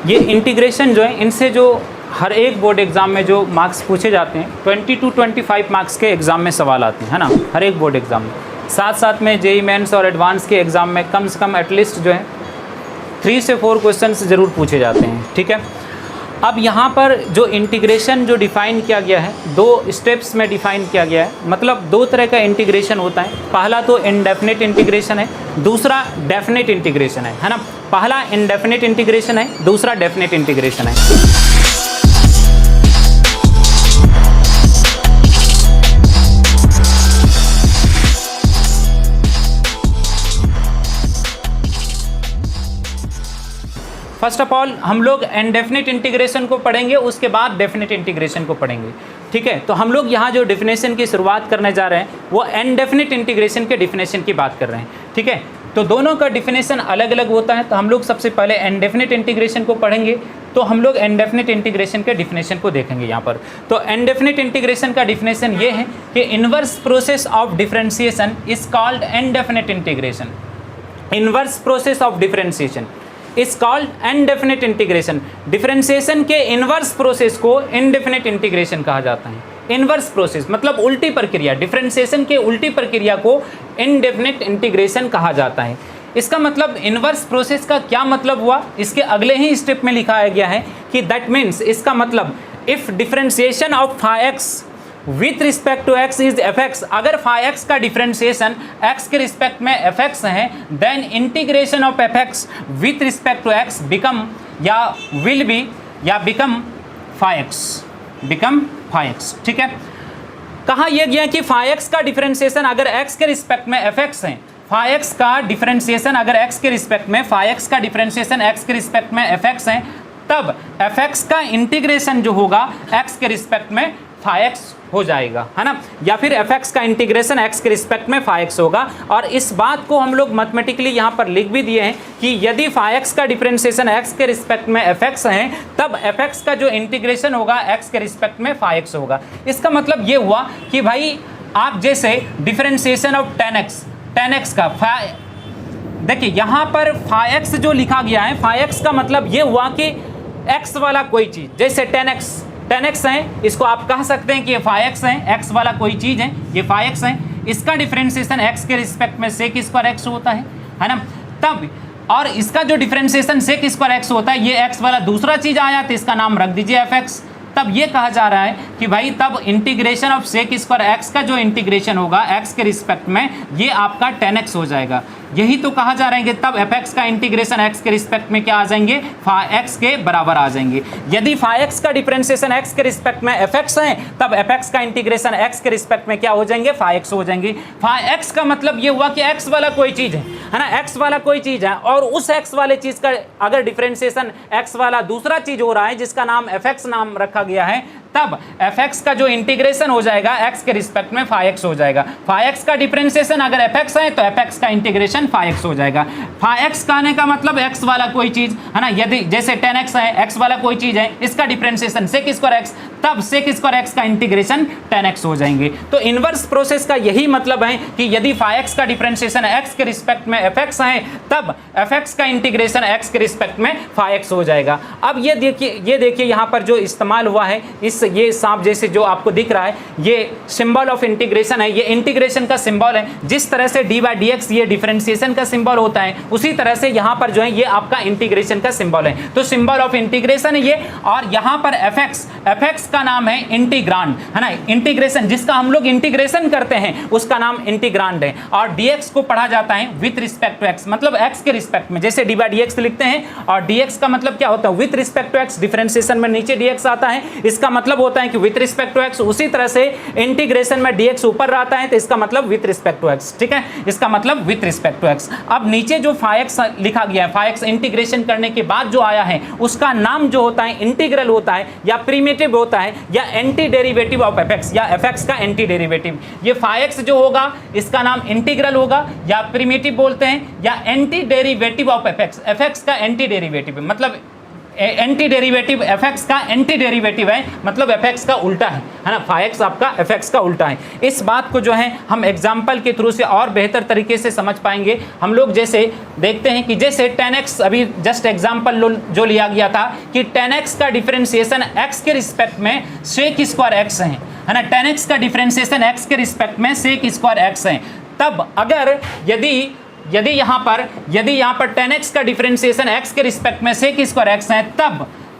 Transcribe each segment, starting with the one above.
ये इंटीग्रेशन जो है, इनसे जो हर एक बोर्ड एग्ज़ाम में जो मार्क्स पूछे जाते हैं 20 to 25 मार्क्स के एग्ज़ाम में सवाल आते हैं, है ना, हर एक बोर्ड एग्ज़ाम में। साथ साथ में जेईई मेंस और एडवांस के एग्ज़ाम में कम से कम एटलीस्ट जो है 3 से 4 क्वेश्चंस ज़रूर पूछे जाते हैं, ठीक है। अब यहाँ पर जो इंटीग्रेशन जो डिफ़ाइन किया गया है, 2 स्टेप्स में डिफ़ाइन किया गया है। मतलब 2 तरह का इंटीग्रेशन होता है। पहला तो इनडेफिनिट इंटीग्रेशन है, दूसरा डेफिनिट इंटीग्रेशन है ना। पहला इनडेफिनिट इंटीग्रेशन है, दूसरा डेफिनिट इंटीग्रेशन है। फर्स्ट ऑफ ऑल हम लोग इनडेफिनिट इंटीग्रेशन को पढ़ेंगे, उसके बाद डेफिनिट इंटीग्रेशन को पढ़ेंगे, ठीक है। तो हम लोग यहाँ जो डेफिनेशन की शुरुआत करने जा रहे हैं वो इनडेफिनिट इंटीग्रेशन के डेफिनेशन की बात कर रहे हैं, ठीक है। तो दोनों का डेफिनेशन अलग अलग होता है। तो हम लोग सबसे पहले इनडेफिनिट इंटीग्रेशन को पढ़ेंगे। तो हम लोग इनडेफिनिट इंटीग्रेशन के डेफिनेशन को देखेंगे यहाँ पर। तो इनडेफिनिट इंटीग्रेशन का डेफिनेशन ये है कि inverse process of differentiation is called indefinite integration. Inverse process of differentiation is called indefinite integration. Differentiation के इनवर्स प्रोसेस को इनडेफिनिट इंटीग्रेशन कहा जाता है। इनवर्स प्रोसेस मतलब उल्टी प्रक्रिया, डिफरेंशिएशन के उल्टी प्रक्रिया को इनडेफिनिट इंटीग्रेशन कहा जाता है। इसका मतलब इनवर्स प्रोसेस का क्या मतलब हुआ, इसके अगले ही स्टेप में लिखाया गया है कि दैट मीन्स, इसका मतलब if differentiation of x with respect to x is fx, अगर x का डिफरेंशिएशन x के रिस्पेक्ट में fx है, then integration of fx with respect to x become या विल बी या बिकम x, ठीक है। कहा यह गया कि x का डिफरेंशिएशन अगर x के रिस्पेक्ट में fx है, x का डिफरेंशिएशन अगर x के रिस्पेक्ट में x का डिफरेंशिएशन x के रिस्पेक्ट में fx है, तब fx का इंटीग्रेशन जो होगा x के रिस्पेक्ट में x हो जाएगा, है ना, या फिर fx का इंटीग्रेशन x के रिस्पेक्ट में x होगा। और इस बात को हम लोग मैथमेटिकली यहाँ पर लिख भी दिए हैं कि यदि x का डिफरेंशिएशन x के रिस्पेक्ट में fx है, तब fx का जो इंटीग्रेशन होगा x के रिस्पेक्ट में x होगा। इसका मतलब ये हुआ कि भाई आप जैसे डिफरेंशिएशन ऑफ tan x का देखिए यहाँ पर x जो लिखा गया है, x का मतलब ये हुआ कि x वाला कोई चीज़, जैसे tan x है, इसको आप कह सकते हैं कि ये x है, x वाला कोई चीज़ है, ये x है, इसका डिफरेंशिएशन x के रिस्पेक्ट में sec स्क्वायर x होता है ना। तब और इसका जो डिफरेंशिएशन sec स्क्वायर x होता है, ये x वाला दूसरा चीज़ आया तो इसका नाम रख दीजिए fx। तब ये कहा जा रहा है कि भाई तब integration of sec square x का जो इंटीग्रेशन होगा x के रिस्पेक्ट में, ये आपका tan x हो जाएगा। यही तो कहा जा रहा है कि तब fx का इंटीग्रेशन x के रिस्पेक्ट में क्या आ जाएंगे, x के बराबर आ जाएंगे। यदि x का डिफरेंशिएशन x के रिस्पेक्ट में fx है, तब fx का इंटीग्रेशन x के रिस्पेक्ट में क्या हो जाएंगे, x हो जाएंगे। x का मतलब ये हुआ कि x वाला कोई चीज़ है ना, x वाला कोई चीज़ है, और उस x वाले चीज़ का अगर डिफरेंशिएशन x वाला दूसरा चीज़ हो रहा है जिसका नाम fx नाम रखा गया है, तब fx का जो इंटीग्रेशन हो जाएगा x के रिस्पेक्ट में x हो जाएगा। x का डिफरेंशिएशन अगर fx है तो fx का इंटीग्रेशन x हो जाएगा। x कहने का मतलब x वाला कोई चीज़ है ना, यदि जैसे tan x है, x वाला कोई चीज़ है, इसका डिफरेंशिएशन sec स्क्वायर x, तब sec स्क्वायर x का इंटीग्रेशन tan x हो जाएंगे। तो इनवर्स प्रोसेस का यही मतलब है कि यदि x का डिफरेंशिएशन x के रिस्पेक्ट में fx है, तब fx का इंटीग्रेशन x के रिस्पेक्ट में x हो जाएगा। अब ये देखिए यहाँ पर जो इस्तेमाल हुआ है, ये सांप जैसे जो आपको दिख रहा है, ये सिंबल ऑफ इंटीग्रेशन है, ये इंटीग्रेशन का सिंबल है। जिस तरह से d/dx ये डिफरेंशिएशन का सिंबल होता है, उसी तरह से यहाँ पर जो है ये आपका इंटीग्रेशन का सिंबल है। तो सिंबल ऑफ इंटीग्रेशन है ये, और यहाँ पर fx का नाम है इंटीग्रांड, है ना। इंटीग्रेशन जिसका हम लोग इंटीग्रेशन करते हैं उसका नाम इंटीग्रांड है। और dx को पढ़ा जाता है विथ रिस्पेक्ट टू x, मतलब x के रिस्पेक्ट में, जैसे d/dx लिखते हैं, और dx का मतलब क्या होता है, with respect to x। Differentiation में नीचे dx आता है, इसका मतलब होता है कि विथ रिस्पेक्ट टू x। उसी तरह से इंटीग्रेशन में dx ऊपर आता है तो इसका मतलब विथ रिस्पेक्ट टू x, ठीक है, इसका मतलब विथ रिस्पेक्ट टू x। अब नीचे जो x लिखा गया है, x इंटीग्रेशन करने के बाद जो आया है उसका नाम जो होता है इंटीग्रल होता है, या प्रीमिटिव होता है, या एंटी डेरिवेटिव ऑफ fx, या fx का एंटी डेरिवेटिव। ये x जो होगा इसका नाम इंटीग्रल होगा, या प्रीमिटिव बोलते हैं, या एंटी डेरिवेटिव ऑफ fx का एंटी डेरिवेटिव, मतलब एंटी डेरिवेटिव fx का एंटी डेरिवेटिव है, मतलब fx का उल्टा है ना, phi-x आपका fx का उल्टा है। इस बात को जो है हम एग्जाम्पल के थ्रू से और बेहतर तरीके से समझ पाएंगे। हम लोग जैसे देखते हैं कि जैसे 10x, अभी जस्ट एग्जाम्पल जो लिया गया था कि 10x का डिफरेंशिएशन x के रिस्पेक्ट में sec स्क्वायर x है ना, 10x का डिफरेंशिएशन x के रिस्पेक्ट में sec स्क्वायर x है। तब अगर यदि यहाँ पर 10x का डिफरेंशिएशन x के रिस्पेक्ट में sec स्क्वायर x है,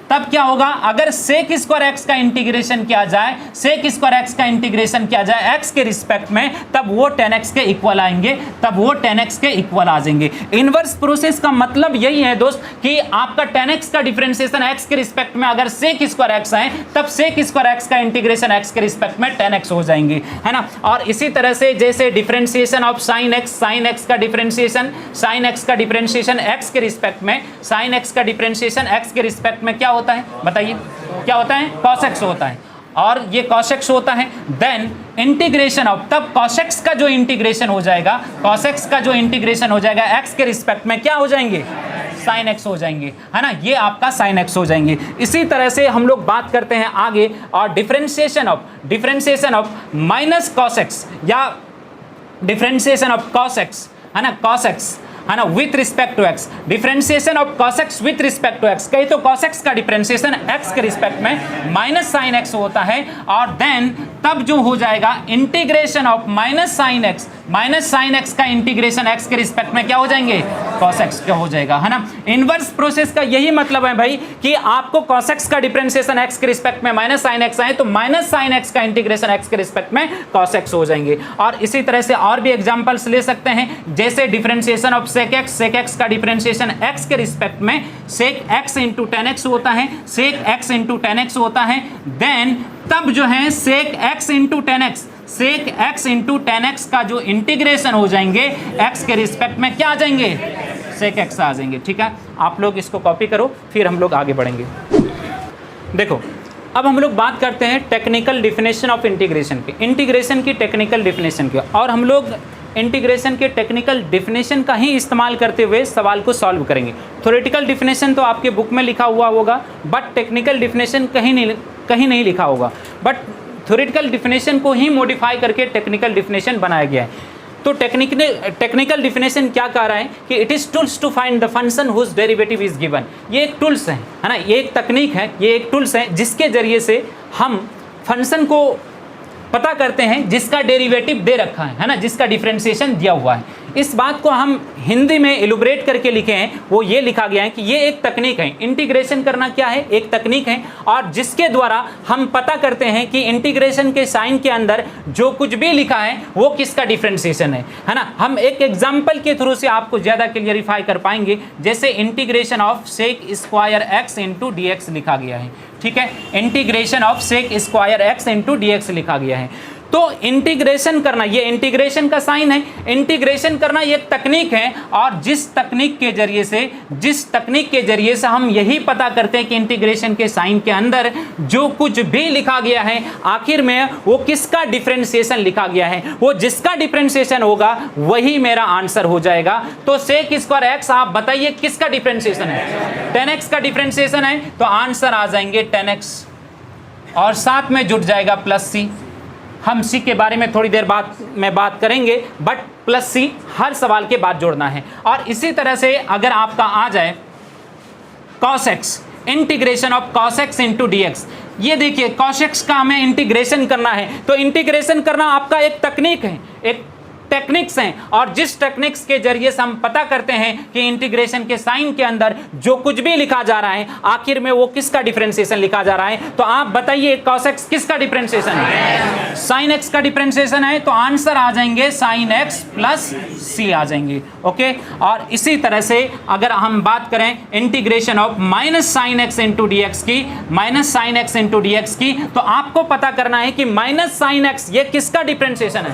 तब क्या होगा, अगर sec स्क्वायर x का इंटीग्रेशन किया जाए, sec स्क्वायर x का इंटीग्रेशन किया जाए x के रिस्पेक्ट में, तब वो 10x के इक्वल आएंगे, तब वो 10x के इक्वल आ जाएंगे। इनवर्स प्रोसेस का मतलब यही है दोस्त कि आपका 10x का डिफरेंशिएशन x के रिस्पेक्ट में अगर sec स्क्वायर x है, तब sec स्क्वायर x का इंटीग्रेशन x के रिस्पेक्ट में 10x हो जाएंगे, है ना। और इसी तरह से जैसे डिफरेंशिएशन ऑफ sin x का डिफरेंशिएशन x के रिस्पेक्ट में, sin x का डिफरेंशिएशन x के रिस्पेक्ट में क्या होता है, बताइए क्या होता है, cos x होता है, और ये cos x होता है। देन इंटीग्रेशन ऑफ, तब cos x का जो इंटीग्रेशन हो जाएगा, x के रिस्पेक्ट में क्या हो जाएंगे, sin x हो जाएंगे, है ना, ये आपका sin x हो जाएंगे। इसी तरह से हम लोग बात करते हैं आगे, और differentiation of minus cos x या डिफरेंशिएशन ऑफ cos x, है ना, cos x, है ना, with respect to x, differentiation of cos x with respect to x, कहीं तो cos x का डिफरेंशिएशन x के रिस्पेक्ट में माइनस sin x होता है, और देन तब जो हो जाएगा integration of minus sin x का इंटीग्रेशन x के रिस्पेक्ट में क्या हो जाएंगे, cos x क्या हो जाएगा, है ना। इनवर्स प्रोसेस का यही मतलब है भाई कि आपको cos x का डिफरेंशिएशन x के रिस्पेक्ट में माइनस sin x आए, तो माइनस sin x का इंटीग्रेशन x के रिस्पेक्ट में cos x हो जाएंगे। और इसी तरह से और भी एग्जांपल्स ले सकते हैं, जैसे डिफरेंशिएशन ऑफ sec x का डिफरेंशिएशन x के रिस्पेक्ट में sec x इंटू 10x होता है, sec x इंटू 10x होता है। देन तब जो है sec x इंटू 10x का जो इंटीग्रेशन हो जाएंगे x के रिस्पेक्ट में क्या आ जाएंगे, sec x आ जाएंगे। ठीक है, आप लोग इसको कॉपी करो, फिर हम लोग आगे बढ़ेंगे। देखो अब हम लोग बात करते हैं टेक्निकल डिफिनेशन ऑफ इंटीग्रेशन की टेक्निकल डिफिनेशन की, और हम लोग इंटीग्रेशन के टेक्निकल डिफिनेशन का ही इस्तेमाल करते हुए सवाल को सॉल्व करेंगे। थ्योरेटिकल डिफिनेशन तो आपके बुक में लिखा हुआ होगा, बट टेक्निकल डिफिनेशन कहीं नहीं लिखा होगा, बट थ्योरेटिकल डिफिनेशन को ही मॉडिफाई करके टेक्निकल डिफिनेशन बनाया गया है। तो टेक्निकल डिफिनेशन क्या कह रहा है कि it is tools to find the function whose derivative is given. ये एक टूल्स है ना, ये एक तकनीक है, ये एक टूल्स है जिसके जरिए से हम फंक्शन को पता करते हैं जिसका डेरिवेटिव दे रखा है ना, जिसका डिफरेंशिएशन दिया हुआ है। इस बात को हम हिंदी में इलुब्रेट करके लिखे हैं, वो ये लिखा गया है कि ये एक तकनीक है। इंटीग्रेशन करना क्या है, एक तकनीक है, और जिसके द्वारा हम पता करते हैं कि इंटीग्रेशन के साइन के अंदर जो कुछ भी लिखा है वो किसका डिफरेंशिएशन है ना। हम एक एग्जाम्पल के थ्रू से आपको ज़्यादा क्लियरिफाई कर पाएंगे, जैसे integration of sec square x into d x लिखा गया है। ठीक है, integration of sec square x into d x लिखा गया है। तो इंटीग्रेशन करना, ये इंटीग्रेशन का साइन है, इंटीग्रेशन करना ये एक तकनीक है, और जिस तकनीक के जरिए से हम यही पता करते हैं कि इंटीग्रेशन के साइन के अंदर जो कुछ भी लिखा गया है आखिर में वो किसका डिफरेंशिएशन लिखा गया है, वो जिसका डिफरेंशिएशन होगा वही मेरा आंसर हो जाएगा। तो सेक स्क्वायर एक्स, आप बताइए किसका डिफरेंशिएशन है, 10x का डिफरेंशिएशन है, तो आंसर आ जाएंगे 10x, और साथ में जुड़ जाएगा प्लस सी। हम सी के बारे में थोड़ी देर बाद में बात करेंगे, बट प्लस सी हर सवाल के बाद जोड़ना है। और इसी तरह से अगर आपका आ जाए cos x, integration of cos x into d x, ये देखिए cos x का हमें इंटीग्रेशन करना है, तो इंटीग्रेशन करना आपका एक तकनीक है, एक टेक्निक्स हैं, और जिस टेक्निक्स के जरिए से हम पता करते हैं कि इंटीग्रेशन के साइन के अंदर जो कुछ भी लिखा जा रहा है आखिर में वो किसका डिफरेंशिएशन लिखा जा रहा है। तो आप बताइए cos x किसका डिफरेंशिएशन है, sin x का डिफरेंशिएशन है, तो आंसर आ जाएंगे sin x प्लस c आ जाएंगे। ओके, और इसी तरह से अगर हम बात करें integration of minus sin x into d x की, minus sin x into d x की, तो आपको पता करना है कि माइनस sin x ये किसका डिफरेंशिएशन है,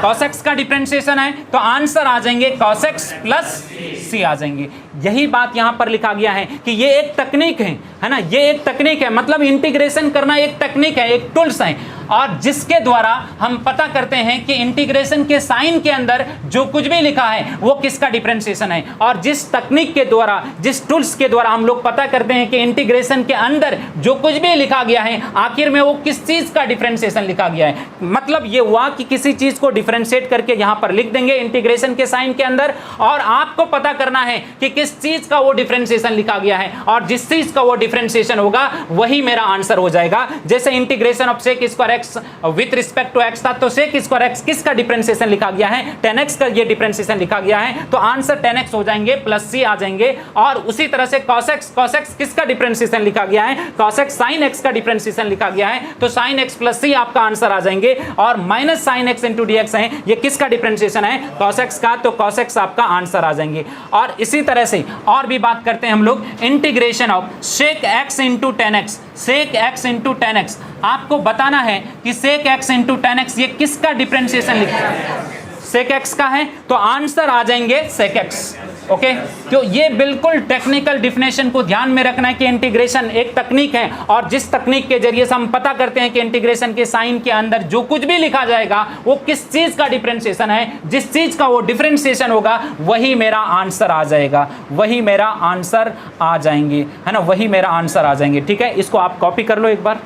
cos x का डिफरेंशिएशन है, तो आंसर आ जाएंगे cos x प्लस c आ जाएंगे। यही बात यहां पर लिखा गया है कि ये एक तकनीक है ना, ये एक तकनीक है, मतलब इंटीग्रेशन करना एक तकनीक है, एक टूल्स है। और जिसके द्वारा हम पता करते हैं कि इंटीग्रेशन के साइन के अंदर जो कुछ भी लिखा है वो किसका डिफरेंशिएशन है, और जिस तकनीक के द्वारा, जिस टूल्स के द्वारा हम लोग पता करते हैं कि इंटीग्रेशन के अंदर जो कुछ भी लिखा गया है आखिर में वो किस चीज का डिफरेंशिएशन लिखा गया है। मतलब ये हुआ कि किसी चीज को डिफरेंशिएट करके यहां पर लिख देंगे इंटीग्रेशन के साइन के अंदर, और आपको पता करना है कि किस चीज का वो डिफरेंशिएशन लिखा गया है, और जिस चीज का वो डिफरेंशिएशन होगा वही मेरा आंसर हो जाएगा। जैसे integration of sec square x with respect to x था, तो सेक स्क्वायर एक्स किसका डिफरेंशिएशन लिखा गया है, tan x का ये डिफरेंशिएशन लिखा गया है, तो आंसर tan x हो जाएंगे प्लस c आ जाएंगे। और उसी तरह से cos x किसका डिफरेंशिएशन लिखा गया है, cos x sin x का डिफरेंशिएशन लिखा गया है, तो sin x प्लस c आपका आंसर आ जाएंगे। और minus sin x into dx है, ये किसका डिफरेंशिएशन है, cos x का, तो cos x आपका आंसर आ जाएंगे। और इसी तरह से और भी बात करते हैं हम लोग, integration of sec x into tan x, sec x into tan x, आपको बताना है कि sec x into tan x ये किसका डिफरेंशिएशन लिखा है, sec x का है, तो आंसर आ जाएंगे sec x। ओके, तो ये बिल्कुल टेक्निकल डिफिनेशन को ध्यान में रखना है कि इंटीग्रेशन एक तकनीक है, और जिस तकनीक के जरिए से हम पता करते हैं कि इंटीग्रेशन के साइन के अंदर जो कुछ भी लिखा जाएगा वो किस चीज का डिफरेंशिएशन है, जिस चीज का वो डिफरेंशिएशन होगा वही मेरा आंसर आ जाएगा, वही मेरा आंसर आ जाएंगे, है ना, वही मेरा आंसर आ जाएंगे। ठीक है, इसको आप कॉपी कर लो एक बार,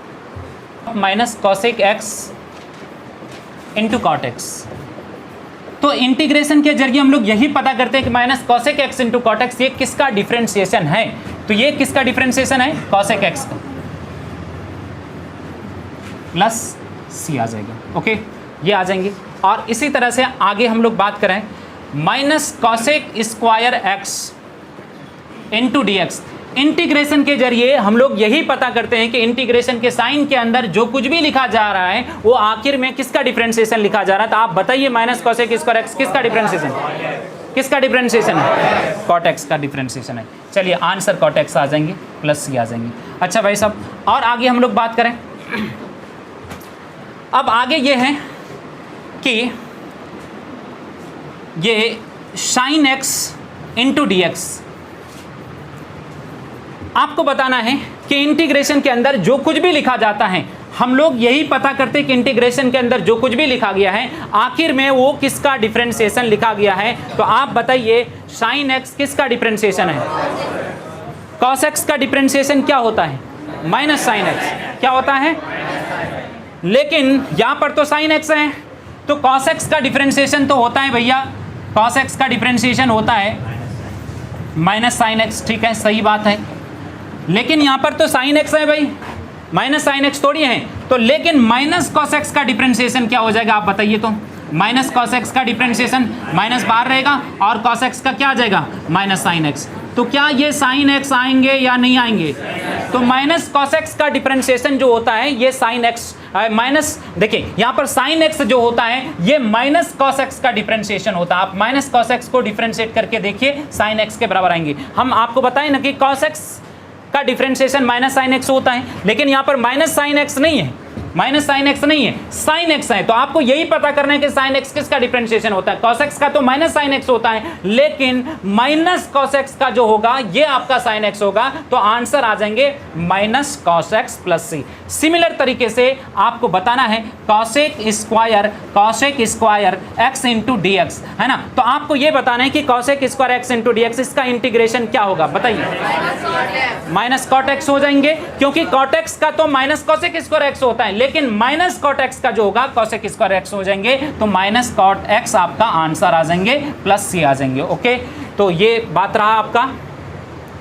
minus cosec x into cot x. तो इंटीग्रेशन के जरिए हम लोग यही पता करते हैं कि minus cosec x into cot x ये किसका डिफरेंशिएशन है, तो ये किसका डिफरेंशिएशन है, कॉसेक एक्स का, प्लस सी आ जाएगा। ओके, ये आ जाएंगे। और इसी तरह से आगे हम लोग बात करें, minus cosec square x into d x. Integration के जरिए हम लोग यही पता करते हैं कि इंटीग्रेशन के साइन के अंदर जो कुछ भी लिखा जा रहा है वो आखिर में किसका डिफरेंशिएशन लिखा जा रहा है। तो आप बताइए, माइनस कॉसेक स्क्वायर एक्स किसका डिफरेंशिएशन, किसका डिफरेंशिएशन है, कॉट एक्स का डिफरेंशिएशन है। चलिए आंसर कॉट एक्स आ जाएंगे, प्लस सी आ जाएंगे। अच्छा भाई साहब, और आगे हम लोग बात करें, अब आगे ये है कि ये sine x into d x, आपको बताना है कि इंटीग्रेशन के अंदर जो कुछ भी लिखा जाता है हम लोग यही पता करते हैं कि इंटीग्रेशन के अंदर जो कुछ भी लिखा गया है आखिर में वो किसका डिफरेंशिएशन लिखा गया है। तो आप बताइए, साइन एक्स किसका डिफरेंशिएशन है, कॉस एक्स का डिफरेंशिएशन क्या होता है, माइनस साइन एक्स क्या होता है, लेकिन यहां पर तो साइन एक्स है, तो कॉस एक्स का डिफरेंशिएशन तो होता है भैया, कॉस एक्स का डिफरेंशिएशन होता है माइनस साइन एक्स। ठीक है, सही बात है, लेकिन यहां पर तो साइन एक्स है भाई, माइनस साइन एक्स थोड़ी है, तो लेकिन माइनस कॉस एक्स का डिफरेंशिएशन क्या हो जाएगा, आप बताइए। तो माइनस कॉस एक्स का डिफरेंशिएशन माइनस बाहर रहेगा और कॉस एक्स का क्या आ जाएगा, माइनस साइन एक्स। तो क्या ये साइन एक्स आएंगे या नहीं आएंगे, तो माइनस कॉस एक्स का डिफरेंशिएशन जो होता है ये साइन एक्स माइनस, देखिए यहाँ पर साइन एक्स जो होता है ये माइनस कॉस एक्स का डिफरेंशिएशन होता है। आप माइनस कॉस एक्स को डिफरेंशिएट करके देखिए, साइन एक्स के बराबर आएंगे। हम आपको बताएं ना कि कॉस एक्स का डिफरेंशिएशन माइनस साइन एक्स होता है, लेकिन यहाँ पर माइनस साइन एक्स नहीं है, माइनस साइन एक्स नहीं है, साइन एक्स है। तो आपको यही पता करना है कि साइन एक्स किसका डिफरेंशिएशन होता है, कॉस एक्स का तो माइनस साइन एक्स होता है, लेकिन माइनस कॉस एक्स का जो होगा ये आपका साइन एक्स होगा, तो आंसर आ जाएंगे माइनस कॉस एक्स प्लस सी। सिमिलर तरीके से आपको बताना है cosec square x into d x, है ना, तो आपको ये बताना है कि cosec square x into d x इसका इंटीग्रेशन क्या होगा, बताइए। माइनस कॉट एक्स हो जाएंगे, क्योंकि कॉट एक्स का तो माइनस कॉसेक स्क्वायर एक्स होता है, लेकिन माइनस कॉट एक्स का जो होगा कॉसेक स्क्वायर एक्स हो जाएंगे, तो माइनस कॉट एक्स आपका आंसर आ जाएंगे, प्लस सी आ जाएंगे। ओके, तो ये बात रहा आपका,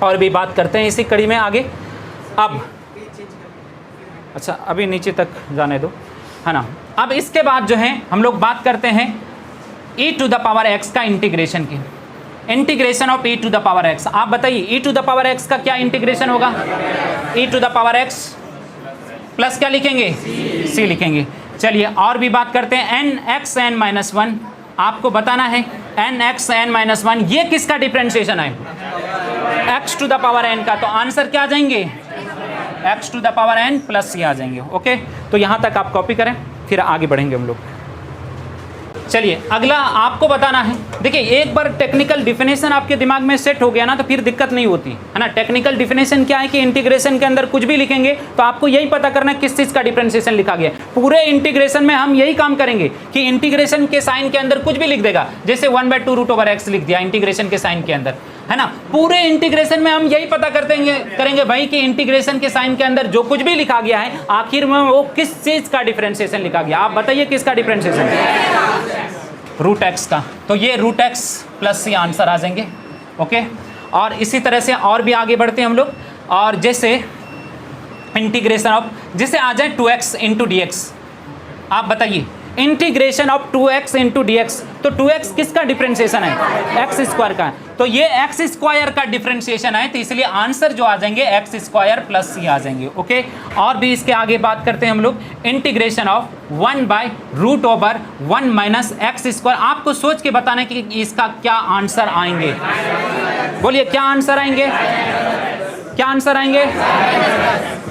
और भी बात करते हैं इसी कड़ी में आगे। अब अच्छा, अभी नीचे तक जाने दो, है ना। अब इसके बाद जो है हम लोग बात करते हैं e to the power x का इंटीग्रेशन की, integration of e to the power x। आप बताइए e to the power x का क्या इंटीग्रेशन होगा, e to the power x plus क्या लिखेंगे, c लिखेंगे। चलिए और भी बात करते हैं, nxn-1, आपको बताना है nxn-1 ये किसका डिफरेंशिएशन है, x to the power n का, तो आंसर क्या आ जाएंगे, x to the power n plus c आ जाएंगे। ओके, तो यहाँ तक आप कॉपी करें, फिर आगे बढ़ेंगे हम लोग। चलिए अगला आपको बताना है। देखिए एक बार टेक्निकल डिफिनेशन आपके दिमाग में सेट हो गया ना तो फिर दिक्कत नहीं होती है ना। टेक्निकल डिफिनेशन क्या है कि इंटीग्रेशन के अंदर कुछ भी लिखेंगे तो आपको यही पता करना है किस चीज़ का डिफरेंशिएशन लिखा गया है। पूरे इंटीग्रेशन में हम यही काम करेंगे कि इंटीग्रेशन के साइन के अंदर कुछ भी लिख देगा, जैसे 1/2√x लिख दिया इंटीग्रेशन के साइन के अंदर, है ना। पूरे इंटीग्रेशन में हम यही पता करेंगे भाई कि इंटीग्रेशन के साइन के अंदर जो कुछ भी लिखा गया है आखिर में वो किस चीज का डिफरेंशिएशन लिखा गया। आप बताइए किसका डिफरेंशिएशन? √x का। तो ये √x + c आंसर आ जाएंगे। ओके, और इसी तरह से और भी आगे बढ़ते हैं हम लोग। और जैसे इंटीग्रेशन ऑफ, जैसे आ जाए 2x × dx, आप बताइए इंटीग्रेशन ऑफ 2x × dx, तो 2x किसका डिफरेंशिएशन है? x² का। तो ये x² का डिफरेंशिएशन है, तो इसलिए आंसर जो आ जाएंगे x² + c आ जाएंगे। ओके, और भी इसके आगे बात करते हैं हम लोग। Integration of 1/√1 - x²। आपको सोच के बताना है कि इसका क्या आंसर आएंगे। बोलिए क्या आंसर आएंगे? क्या आंसर आएंगे?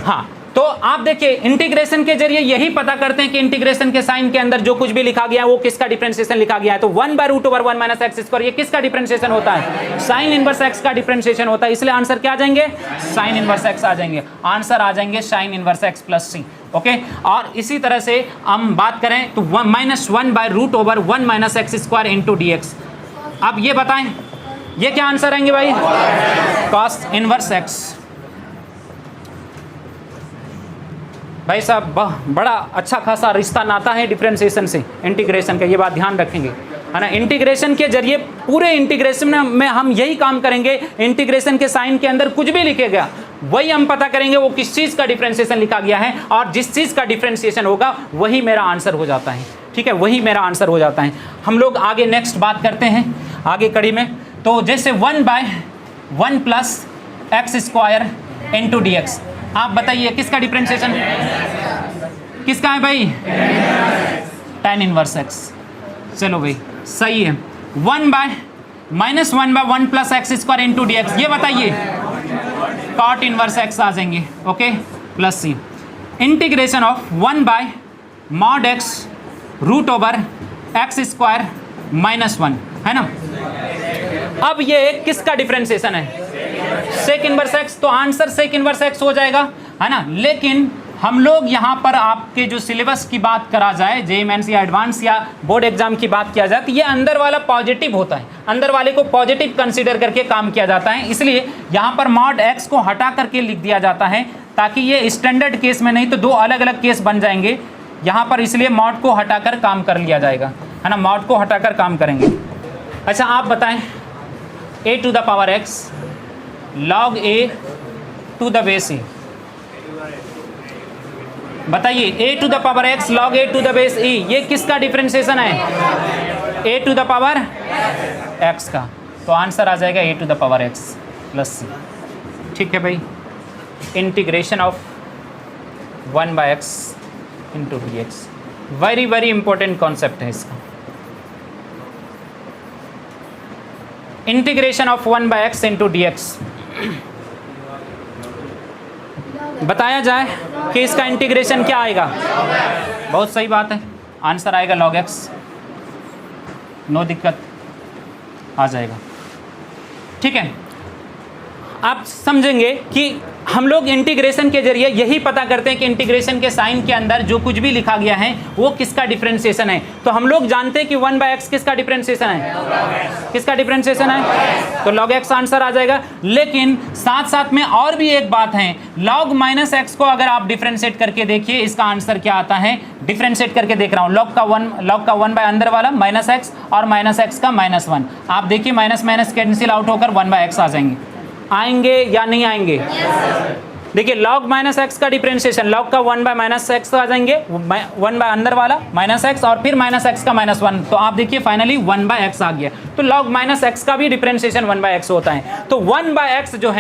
हाँ, तो आप देखिए इंटीग्रेशन के जरिए यही पता करते हैं कि इंटीग्रेशन के साइन के अंदर जो कुछ भी लिखा गया है वो किसका डिफरेंशिएशन लिखा गया है। तो 1/√1 - x² ये किसका डिफरेंशिएशन होता है? साइन इनवर्स x का डिफरेंशिएशन होता है, इसलिए आंसर क्या आ जाएंगे? साइन इनवर्स x आ जाएंगे। आंसर आ जाएंगे sine inverse x + c। Okay, और इसी तरह से हम बात करें तो -1/√1 - x² × dx। अब ये बताएं ये क्या आंसर आएंगे भाई? cos inverse x। भाई साहब बड़ा अच्छा खासा रिश्ता नाता है डिफरेंशिएशन से इंटीग्रेशन का, ये बात ध्यान रखेंगे, है ना। इंटीग्रेशन के जरिए पूरे इंटीग्रेशन में हम यही काम करेंगे। इंटीग्रेशन के साइन के अंदर कुछ भी लिखेगा वही हम पता करेंगे वो किस चीज़ का डिफरेंशिएशन लिखा गया है, और जिस चीज़ का डिफरेंशिएशन होगा वही मेरा आंसर हो जाता है। ठीक है, वही मेरा आंसर हो जाता है। हम लोग आगे नेक्स्ट बात करते हैं आगे कड़ी में। तो जैसे 1/1 + x² × dx, आप बताइए किसका डिफरेंशिएशन किसका है भाई? tan inverse x। चलो भाई सही है। 1/(-1/1 + x² × dx, ये बताइए cot इनवर्स x आ जाएंगे। Okay, + c। Integration of 1/(mod x √x² - 1, है ना। अब ये किसका डिफरेंशिएशन है? सेक इनवर्स x, तो आंसर सेक इनवर्स x हो जाएगा, है ना। लेकिन हम लोग यहाँ पर आपके जो सिलेबस की बात करा जाए, JEE मेंस या एडवांस या बोर्ड एग्जाम की बात किया जाए, तो ये अंदर वाला पॉजिटिव होता है, अंदर वाले को पॉजिटिव कंसीडर करके काम किया जाता है। इसलिए यहाँ पर mod x को हटा करके लिख दिया जाता है, ताकि ये स्टैंडर्ड केस में नहीं तो दो अलग अलग केस बन जाएंगे यहाँ पर, इसलिए mod को हटाकर काम कर लिया जाएगा, है ना। mod को हटाकर काम करेंगे। अच्छा आप बताएं a⁴x log a⁴e, बताइए a⁴x log a⁴e ये किसका डिफरेंशिएशन है? a⁴x का। तो आंसर आ जाएगा a⁴x + c। ठीक है भाई, integration of 1/x × dx very important concept है इसका। इंटीग्रेशन ऑफ 1/x × dx बताया जाए कि इसका इंटीग्रेशन क्या आएगा? बहुत सही बात है, आंसर आएगा log x, नो दिक्कत आ जाएगा। ठीक है, आप समझेंगे कि हम लोग इंटीग्रेशन के जरिए यही पता करते हैं कि इंटीग्रेशन के साइन के अंदर जो कुछ भी लिखा गया है वो किसका डिफरेंशिएशन है। तो हम लोग जानते हैं कि 1/x किसका डिफरेंशिएशन है? किसका डिफरेंशिएशन है? तो log x आंसर आ जाएगा। लेकिन साथ साथ में और भी एक बात है, log -x को अगर आप डिफरेंशिएट करके देखिए इसका आंसर क्या आता है। डिफरेंशिएट करके देख रहा हूँ, log का 1 अंदर वाला -x और -x का -1, आप देखिए माइनस कैंसिल आउट होकर 1/x आ जाएंगे। आएंगे या नहीं आएंगे? देखिए log -x का डिफरेंशिएशन, log का 1/-x आ जाएंगे, 1 अंदर वाला -x और फिर -x का -1, तो आप देखिए फाइनली 1/x आ गया। तो log -x का भी डिफरेंशिएशन 1/x होता है। तो 1/x जो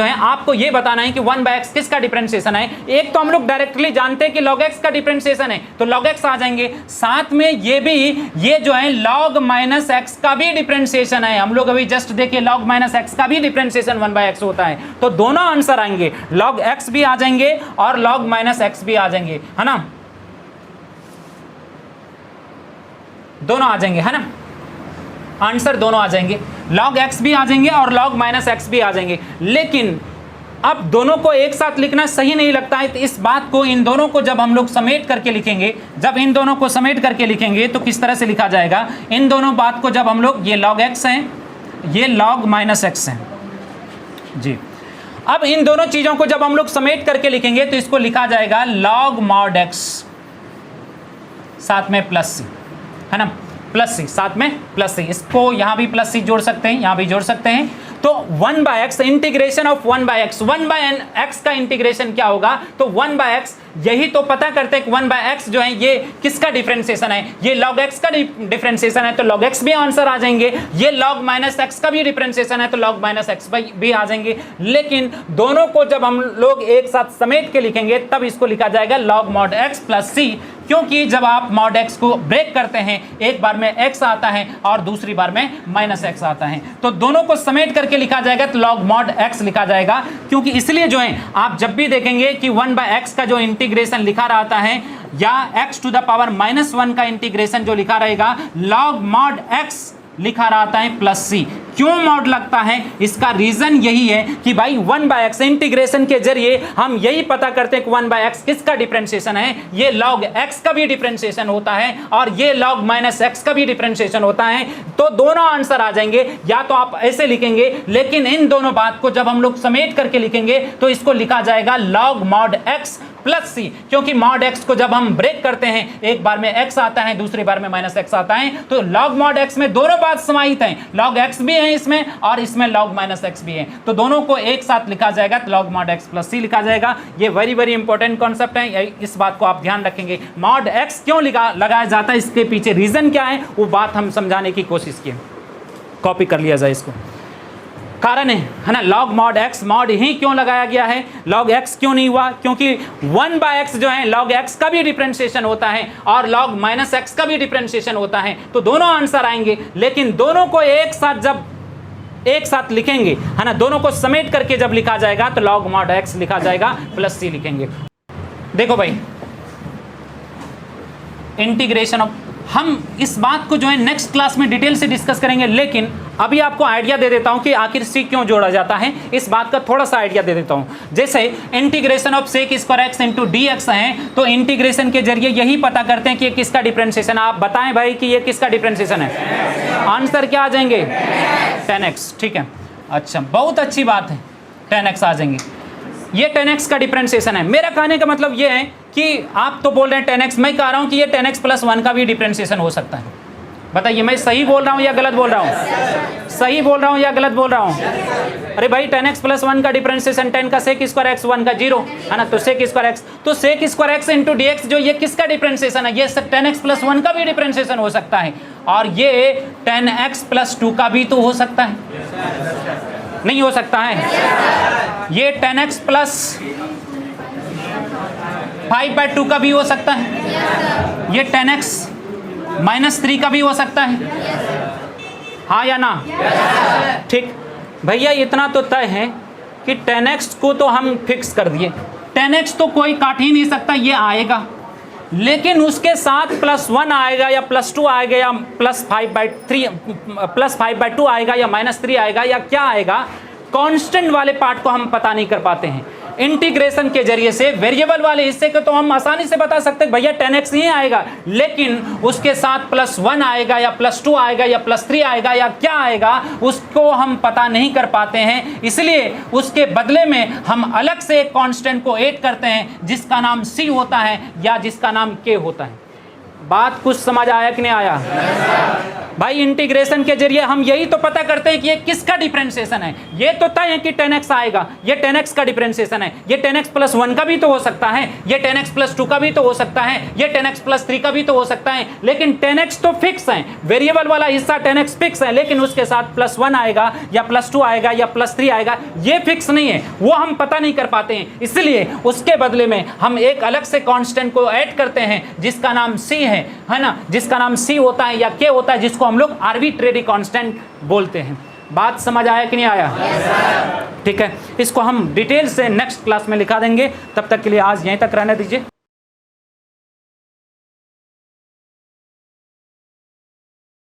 है आपको ये बताना है कि 1/x किसका डिफरेंशिएशन है। एक तो हम लोग डायरेक्टली जानते हैं कि log x का डिफरेंशिएशन है, तो log x आ जाएंगे। साथ में ये जो है log -x का भी डिफरेंशिएशन है। हम लोग अभी जस्ट देखिए log -x का भी डिफरेंशिएशन 1/x होता है। तो दोनों आंसर आएंगे, log x भी आ जाएंगे और log -x भी आ जाएंगे, है ना। दोनों आ जाएंगे, है ना, आंसर दोनों आ जाएंगे, log x भी आ जाएंगे और log माइनस एक्स भी आ जाएंगे। लेकिन अब दोनों को एक साथ लिखना सही नहीं लगता है, तो इस बात को, इन दोनों को जब हम लोग समेट करके लिखेंगे, जब इन दोनों को समेट करके लिखेंगे तो किस तरह से लिखा जाएगा, इन दोनों बात को जब हम लोग, ये log x है, ये log माइनस एक्स है जी। अब इन दोनों चीजों को जब हम लोग समेट करके लिखेंगे तो इसको लिखा जाएगा log mod x, साथ में प्लस सी, है ना, प्लस सी, साथ में प्लस सी, इसको यहां भी प्लस सी जोड़ सकते हैं, यहां भी जोड़ सकते हैं। तो 1/x integration of 1/x, 1/x का इंटीग्रेशन क्या होगा, तो 1/x, यही तो पता करते हैं कि 1/x जो है ये किसका डिफरेंशिएशन है, ये log x का डिफरेंशिएशन है, तो log x भी आंसर आ जाएंगे। ये log माइनस एक्स का भी डिफरेंशिएशन है, तो log माइनस एक्स भी आ जाएंगे। लेकिन दोनों को जब हम लोग एक साथ समेट के लिखेंगे तब इसको लिखा जाएगा log mod x प्लस सी, क्योंकि जब आप mod x को ब्रेक करते हैं, एक बार में x आता है और दूसरी बार में माइनस एक्स आता है, तो दोनों को समेट करके लिखा जाएगा तो log mod x लिखा जाएगा। क्योंकि इसलिए जो है आप जब भी देखेंगे कि 1/x का जो इंटीग्रेशन लिखा रहता है या x टू द पावर -1 का इंटीग्रेशन जो लिखा रहेगा, log mod x लिखा रहता है प्लस सी। क्यों मॉड लगता है, इसका रीजन यही है कि भाई 1/x इंटीग्रेशन के जरिए हम यही पता करते हैं कि 1/x किसका डिफरेंशिएशन है, ये log x का भी डिफरेंशिएशन होता है और ये log माइनस एक्स का भी डिफरेंशिएशन होता है। तो दोनों आंसर आ जाएंगे, या तो आप ऐसे लिखेंगे, लेकिन इन दोनों बात को जब हम लोग समेट करके लिखेंगे तो इसको लिखा जाएगा log mod x प्लस सी, क्योंकि mod x को जब हम ब्रेक करते हैं, एक बार में x आता है, दूसरी बार में माइनस एक्स आता है, तो log mod x में दोनों बात समाहित हैं, log x भी है इसमें और इसमें log माइनस एक्स भी है, तो दोनों को एक साथ लिखा जाएगा तो log mod x प्लस सी लिखा जाएगा। ये वेरी इंपॉर्टेंट कॉन्सेप्ट है, इस बात को आप ध्यान रखेंगे। mod x क्यों लगाया जाता है, इसके पीछे रीजन क्या है, वो बात हम समझाने की कोशिश किए। कॉपी कर लिया जाए इसको, कारण है ना, log mod x, mod ही क्यों लगाया गया है, log x क्यों नहीं हुआ, क्योंकि 1/x जो है log x का भी डिफरेंशिएशन होता है और log माइनस एक्स का भी डिफरेंशिएशन होता है, तो दोनों आंसर आएंगे। लेकिन दोनों को एक साथ जब एक साथ लिखेंगे, है ना, दोनों को समेट करके जब लिखा जाएगा तो log mod x लिखा जाएगा प्लस सी लिखेंगे। देखो भाई, इंटीग्रेशन ऑफ, हम इस बात को जो है नेक्स्ट क्लास में डिटेल से डिस्कस करेंगे, लेकिन अभी आपको आइडिया दे देता हूं कि आखिर सी क्यों जोड़ा जाता है, इस बात का थोड़ा सा आइडिया दे देता हूं। जैसे integration of sec square x into d x है, तो इंटीग्रेशन के जरिए यही पता करते हैं कि ये किसका डिफरेंशिएशन है। आप बताएं भाई कि ये किसका डिफरेंशिएशन है, आंसर क्या आ जाएंगे, 10x, ठीक है, अच्छा, बहुत अच्छी बात है, 10x आ जाएंगे, ये 10x का डिफरेंशिएशन है। मेरा कहने का मतलब ये है कि आप तो बोल रहे हैं 10x, मैं कह रहा हूं कि ये 10x प्लस 1 का भी डिफरेंशिएशन हो सकता है। बताइए मैं सही बोल रहा हूं या गलत बोल रहा हूं, सही बोल रहा हूं या गलत बोल रहा हूं। अरे भाई 10x प्लस 1 का डिफरेंशिएशन 10 का सेक स्क्वायर x, 1 का 0, है ना, तो सेक स्क्वायर x, तो sec square x into d x जो ये किसका डिफरेंशिएशन है, ये 10x प्लस 1 का भी डिफरेंशिएशन हो सकता है, और ये 10x प्लस 2 का भी तो हो सकता है, नहीं हो सकता है, ये 10x प्लस 5/2 का भी हो सकता है, ये 10x माइनस 3 का भी हो सकता है, हाँ या ना, ठीक भैया, इतना तो तय है कि 10x को तो हम फिक्स कर दिए, 10x तो कोई काट ही नहीं सकता, ये आएगा, लेकिन उसके साथ +1 आएगा या +2 आएगा या +5/2 आएगा या -3 आएगा या क्या आएगा, कांस्टेंट वाले पार्ट को हम पता नहीं कर पाते हैं। इंटीग्रेशन के जरिए से वेरिएबल वाले हिस्से को तो हम आसानी से बता सकते हैं भैया 10x ही आएगा, लेकिन उसके साथ +1 आएगा या +2 आएगा या +3 आएगा या क्या आएगा, उसको हम पता नहीं कर पाते हैं। इसलिए उसके बदले में हम अलग से एक कांस्टेंट को ऐड करते हैं जिसका नाम c होता है या जिसका नाम k होता है। बात कुछ समझ आया कि नहीं आया भाई? इंटीग्रेशन के जरिए हम यही तो पता करते हैं कि ये किसका डिफरेंशिएशन है। ये तो तय है कि 10x आएगा, ये 10x का डिफरेंशिएशन है, ये 10x प्लस 1 का भी तो हो सकता है, ये 10x प्लस 2 का भी तो हो सकता है, ये 10x प्लस 3 का भी तो हो सकता है, लेकिन 10x तो फिक्स है, वेरिएबल वाला हिस्सा 10x फिक्स है, लेकिन उसके साथ +1 आएगा या +2 आएगा या +3 आएगा, ये फिक्स नहीं है, वो हम पता नहीं कर पाते हैं। इसलिए उसके बदले में हम एक अलग से कांस्टेंट को ऐड करते हैं जिसका नाम c है ना, जिसका नाम c होता है या k होता है, जिसको हम लोग आर्बिट्रेरी कांस्टेंट बोलते हैं। बात समझ आया कि नहीं आया? ठीक है, इसको हम डिटेल से नेक्स्ट क्लास में लिखा देंगे। तब तक के लिए आज यहीं तक रहने दीजिए।